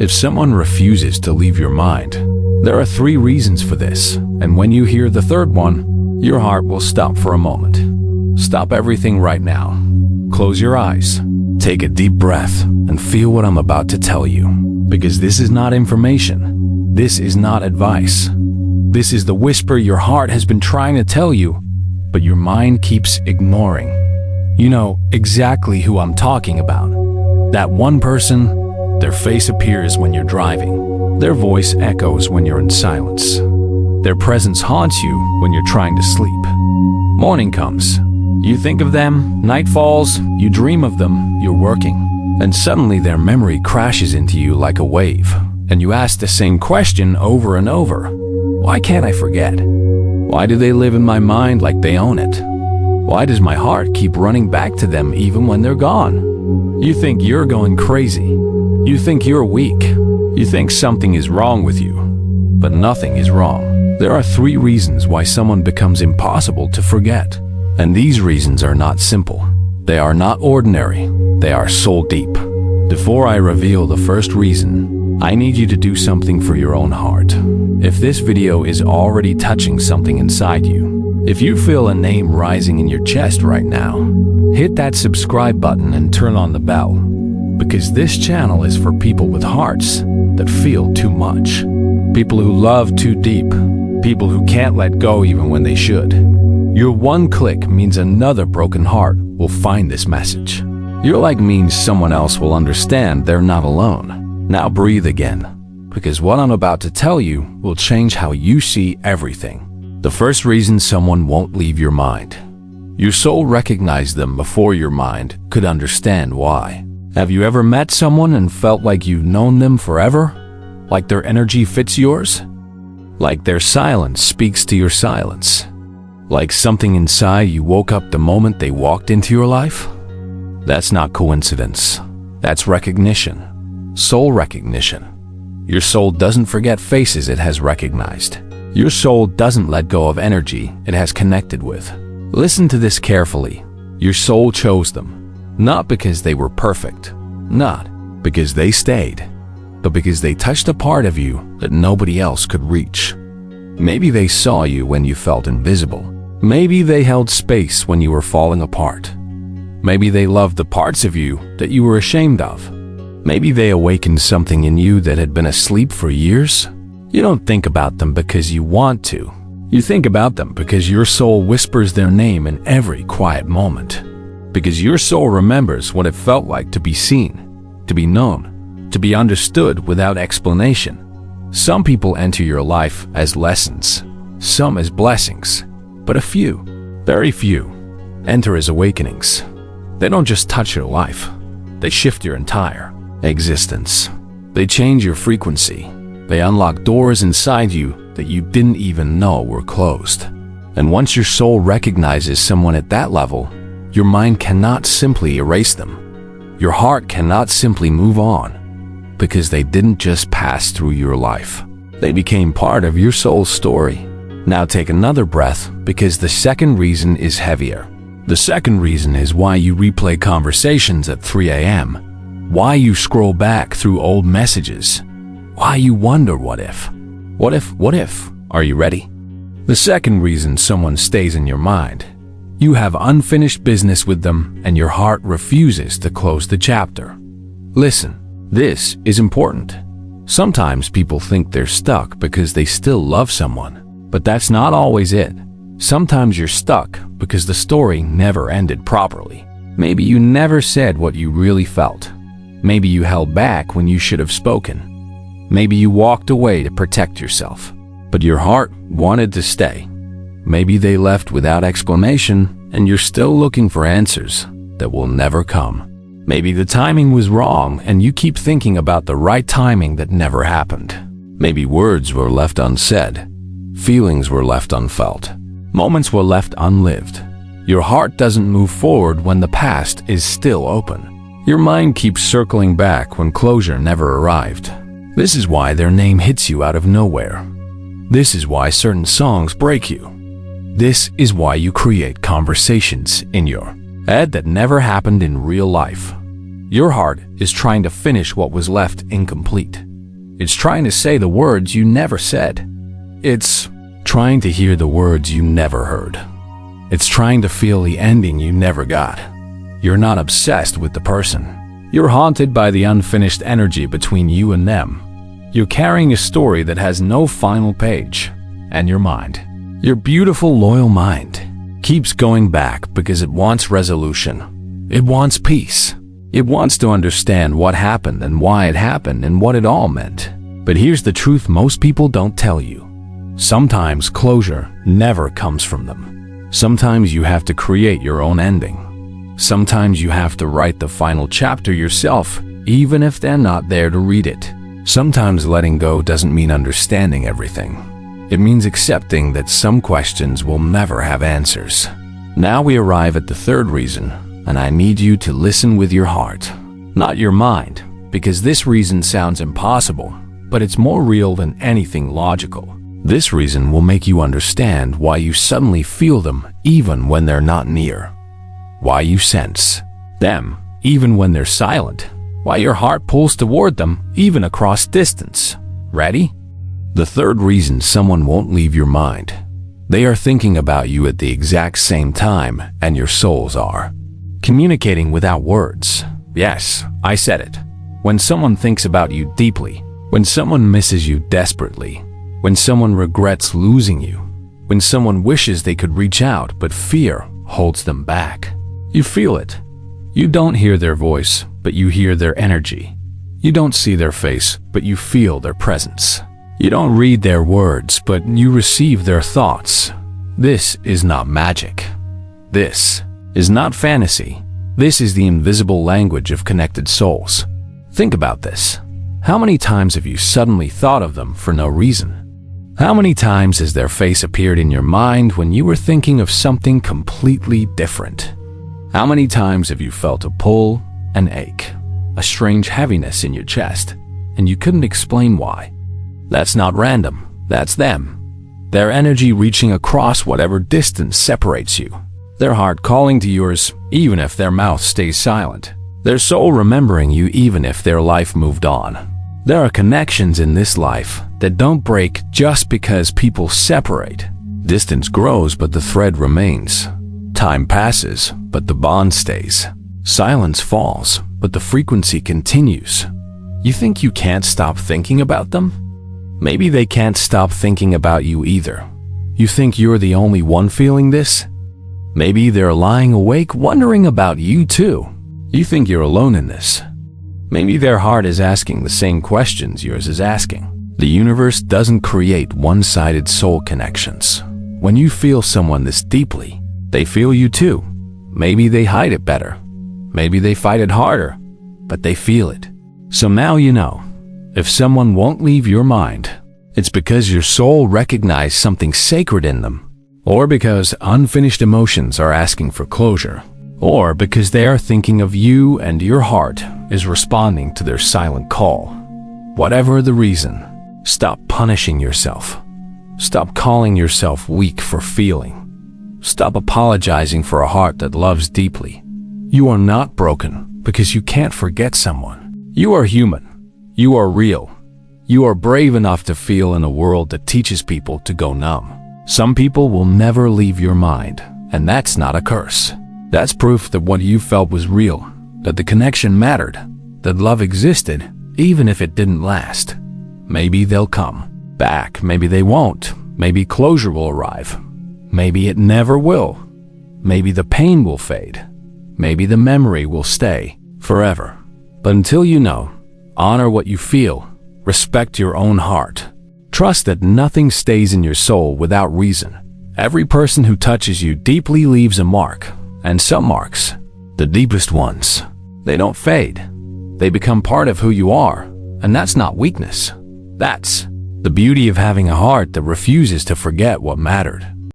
If someone refuses to leave your mind, there are 3 reasons for this, and when you hear the third one, your heart will stop for a moment. Stop everything right now. Close your eyes. Take a deep breath and feel what I'm about to tell you. Because this is not information. This is not advice. This is the whisper your heart has been trying to tell you, but your mind keeps ignoring. You know exactly who I'm talking about. That one person. Their face appears when you're driving. Their voice echoes when you're in silence. Their presence haunts you when you're trying to sleep. Morning comes. You think of them. Night falls. You dream of them. You're working. And suddenly their memory crashes into you like a wave. And you ask the same question over and over. Why can't I forget? Why do they live in my mind like they own it? Why does my heart keep running back to them even when they're gone? You think you're going crazy. You think you're weak. You think something is wrong with you. But nothing is wrong. There are 3 reasons why someone becomes impossible to forget. And these reasons are not simple. They are not ordinary. They are soul deep. Before I reveal the first reason, I need you to do something for your own heart. If this video is already touching something inside you, if you feel a name rising in your chest right now, hit that subscribe button and turn on the bell. Because this channel is for people with hearts that feel too much. People who love too deep. People who can't let go even when they should. Your one click means another broken heart will find this message. Your like means someone else will understand they're not alone. Now breathe again. Because what I'm about to tell you will change how you see everything. The first reason someone won't leave your mind. Your soul recognized them before your mind could understand why. Have you ever met someone and felt like you've known them forever? Like their energy fits yours? Like their silence speaks to your silence? Like something inside you woke up the moment they walked into your life? That's not coincidence. That's recognition. Soul recognition. Your soul doesn't forget faces it has recognized. Your soul doesn't let go of energy it has connected with. Listen to this carefully. Your soul chose them. Not because they were perfect, not because they stayed, but because they touched a part of you that nobody else could reach. Maybe they saw you when you felt invisible. Maybe they held space when you were falling apart. Maybe they loved the parts of you that you were ashamed of. Maybe they awakened something in you that had been asleep for years. You don't think about them because you want to. You think about them because your soul whispers their name in every quiet moment. Because your soul remembers what it felt like to be seen, to be known, to be understood without explanation. Some people enter your life as lessons, some as blessings, but a few, very few, enter as awakenings. They don't just touch your life, they shift your entire existence. They change your frequency. They unlock doors inside you that you didn't even know were closed. And once your soul recognizes someone at that level, your mind cannot simply erase them. Your heart cannot simply move on, because they didn't just pass through your life. They became part of your soul's story. Now take another breath, because the second reason is heavier. The second reason is why you replay conversations at 3 a.m., why you scroll back through old messages, why you wonder what if. What if? Are you ready? The second reason someone stays in your mind. You have unfinished business with them and your heart refuses to close the chapter. Listen, this is important. Sometimes people think they're stuck because they still love someone, but that's not always it. Sometimes you're stuck because the story never ended properly. Maybe you never said what you really felt. Maybe you held back when you should have spoken. Maybe you walked away to protect yourself, but your heart wanted to stay. Maybe they left without explanation and you're still looking for answers that will never come. Maybe the timing was wrong and you keep thinking about the right timing that never happened. Maybe words were left unsaid, feelings were left unfelt, moments were left unlived. Your heart doesn't move forward when the past is still open. Your mind keeps circling back when closure never arrived. This is why their name hits you out of nowhere. This is why certain songs break you. This is why you create conversations in your head that never happened in real life. Your heart is trying to finish what was left incomplete. It's trying to say the words you never said. It's trying to hear the words you never heard. It's trying to feel the ending you never got. You're not obsessed with the person. You're haunted by the unfinished energy between you and them. You're carrying a story that has no final page. And your mind, your beautiful, loyal mind, keeps going back because it wants resolution. It wants peace. It wants to understand what happened and why it happened and what it all meant. But here's the truth most people don't tell you. Sometimes closure never comes from them. Sometimes you have to create your own ending. Sometimes you have to write the final chapter yourself, even if they're not there to read it. Sometimes letting go doesn't mean understanding everything. It means accepting that some questions will never have answers. Now we arrive at the third reason, and I need you to listen with your heart, not your mind, because this reason sounds impossible, but it's more real than anything logical. This reason will make you understand why you suddenly feel them even when they're not near, why you sense them even when they're silent, why your heart pulls toward them even across distance. Ready? The third reason someone won't leave your mind. They are thinking about you at the exact same time, and your souls are. Communicating without words. Yes, I said it. When someone thinks about you deeply, when someone misses you desperately, when someone regrets losing you, when someone wishes they could reach out but fear holds them back. You feel it. You don't hear their voice, but you hear their energy. You don't see their face, but you feel their presence. You don't read their words, but you receive their thoughts. This is not magic. This is not fantasy. This is the invisible language of connected souls. Think about this. How many times have you suddenly thought of them for no reason? How many times has their face appeared in your mind when you were thinking of something completely different? How many times have you felt a pull, an ache, a strange heaviness in your chest, and you couldn't explain why? That's not random. That's them. Their energy reaching across whatever distance separates you. Their heart calling to yours, even if their mouth stays silent. Their soul remembering you, even if their life moved on. There are connections in this life that don't break just because people separate. Distance grows, but the thread remains. Time passes, but the bond stays. Silence falls, but the frequency continues. You think you can't stop thinking about them? Maybe they can't stop thinking about you either. You think you're the only one feeling this? Maybe they're lying awake wondering about you too. You think you're alone in this. Maybe their heart is asking the same questions yours is asking. The universe doesn't create one-sided soul connections. When you feel someone this deeply, they feel you too. Maybe they hide it better. Maybe they fight it harder, but they feel it. So now you know. If someone won't leave your mind, it's because your soul recognized something sacred in them, or because unfinished emotions are asking for closure, or because they are thinking of you and your heart is responding to their silent call. Whatever the reason, stop punishing yourself. Stop calling yourself weak for feeling. Stop apologizing for a heart that loves deeply. You are not broken because you can't forget someone. You are human. You are real. You are brave enough to feel in a world that teaches people to go numb. Some people will never leave your mind, and that's not a curse. That's proof that what you felt was real, that the connection mattered, that love existed, even if it didn't last. Maybe they'll come back, maybe they won't. Maybe closure will arrive. Maybe it never will. Maybe the pain will fade. Maybe the memory will stay forever. But until you know, honor what you feel, respect your own heart. Trust that nothing stays in your soul without reason. Every person who touches you deeply leaves a mark, and some marks, the deepest ones, they don't fade. They become part of who you are, and that's not weakness. That's the beauty of having a heart that refuses to forget what mattered.